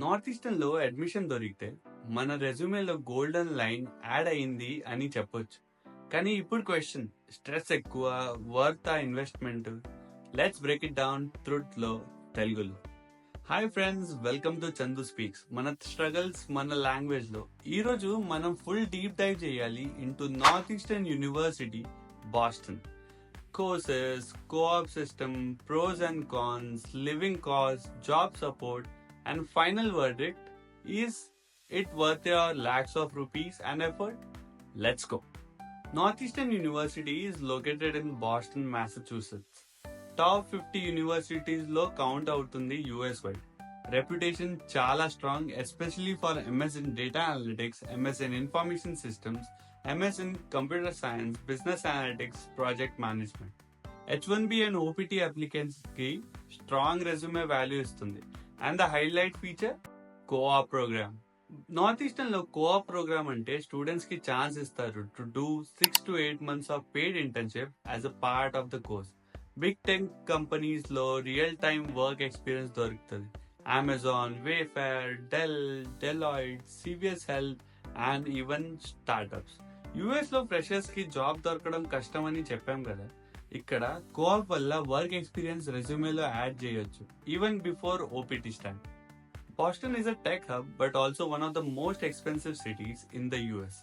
North Eastern లో admission దొరికితే మన రెజ్యూమేలో గోల్డెన్ లైన్ యాడ్ అయింది అని చెప్పొచ్చు. కానీ ఇప్పుడు క్వశ్చన్, స్ట్రెస్ ఎక్కువ, వర్త్ ఆ investment? Let's break it down truth లో, తెలుగులో. Hi friends, welcome to Chandu speaks. మన స్ట్రగల్స్ మన లాంగ్వేజ్ లో. ఈ రోజు మనం ఫుల్ డీప్ డైవ్ చేయాలి into north eastern university, Boston. Courses, co-op system, pros and cons, living costs, job support, and final verdict, is it worth your lakhs of rupees and effort? Let's go. Northeastern University is located in Boston, Massachusetts. Top 50 universities లో count అవుతుంది US wide. Reputation చాలా strong, especially for MS in data analytics, MS in information systems, MS in computer science, business analytics, project management. H1B and OPT applicants కి strong resume value ఇస్తుంది. And the highlight feature, co-op programme. North Eastern లో co-op programme అంటే students కి chance ఇస్తారు to do 6 to 8 months of paid internship as a part of the course. Big tech companies లో real time work experience దొరుకుతుంది. Amazon, Wayfair, Dell, Deloitte, CVS health and even startups. US లో freshers కి job దొరకడం కష్టమని చెప్పాం కదా, ఇక్కడ co-op వల్ల వర్క్ ఎక్స్పీరియన్స్ రెజ్యూమేలో యాడ్ చేయొచ్చు, even before OPT start. Boston is a tech hub but also one of the most expensive cities in the US.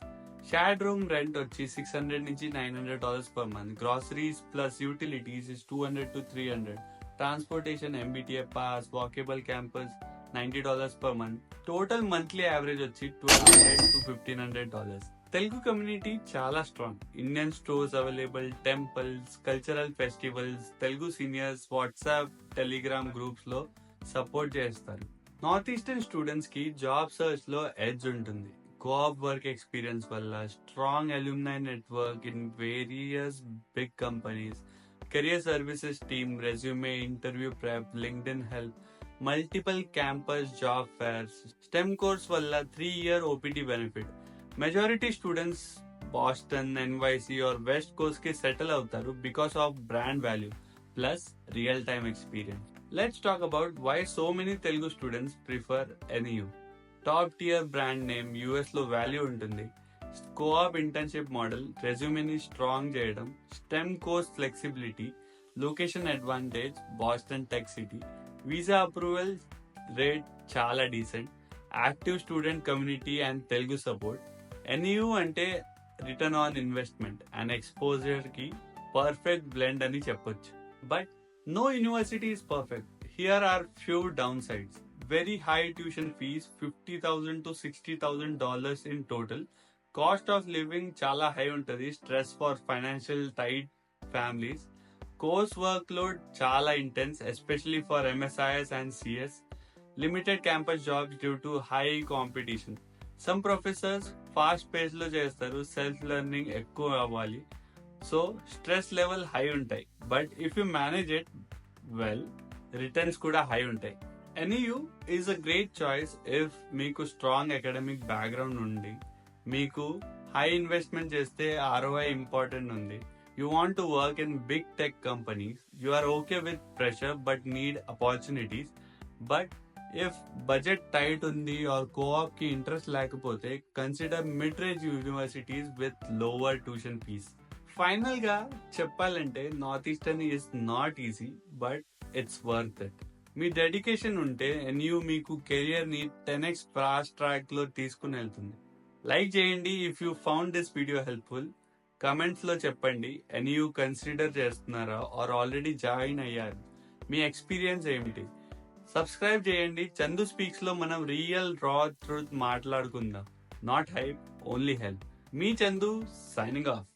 Shared room rent వచ్చి $600 నుంచి $900 per month. Groceries plus utilities is $200 to $300. Transportation, MBTA pass, walkable campus $90 per month. Total monthly average వచ్చి $1,200 to $1,500. Telugu community చాలా strong. Indian stores available, temples, cultural festivals, Telugu seniors WhatsApp, Telegram groups లో support చేస్తారు. North Eastern students కి job search లో edge ఉంటుంది. Co-op work experience వల్ల, strong alumni network in various big companies, career services team, resume, interview prep, LinkedIn help, multiple campus job fairs, STEM course వల్ల 3-year OPT benefit. Majority students Boston, NYC or West Coast కి settle అవుతారు because of brand value plus real time experience. Let's talk about why so many Telugu students prefer NEU. Top tier brand name, US లో value ఉంటుంది. Co-op internship model, రెజ్యూమేని strong చేయడం, STEM course flexibility, location advantage, Boston tech city, visa approval rate చాలా decent, active student community and Telugu support. NEU అంటే return on investment and exposure కి perfect blend అని చెప్పొచ్చు. But no university is perfect. Here are few downsides. Very high tuition fees, $50,000 to $60,000 in total. Cost of living chala high untadi, stress for financial tight families. Course workload chala intense, especially for MSIS and CS. Limited campus jobs due to high competition. Some professors fast pace lo chestaru, self learning ekku avvali. So stress level high ఉంటాయి, but if you manage it well, returns కూడా high ఉంటాయి. NEU is a great choice if మీకు strong academic background ఉంది, మీకు high investment చేస్తే ROI important ఉంది, you want to work in big tech companies, you are okay with pressure but need opportunities. But if budget tight ఉంది or co-op కి interest లేకపోతే, consider mid range universities with lower tuition fees. Final గా చెప్పాలంటే, north eastern is not easy but it's worth it. Me dedication ఉంటే NEU మీకు career ని 10x fast track లో తీసుకుని వెళ్తుంది. లైక్ చేయండి if you found this video helpful. Comments లో చెప్పండి, NEU కన్సిడర్ చేస్తున్నారా ఆర్ ఆల్రెడీ జాయిన్ అయ్యారు, మీ ఎక్స్పీరియన్స్ ఏమిటి. సబ్స్క్రైబ్ చేయండి. చందు స్పీక్స్ లో మనం రియల్ రా ట్రూత్ మాట్లాడుకుందాం. Not hype, only help. Me Chandu signing off.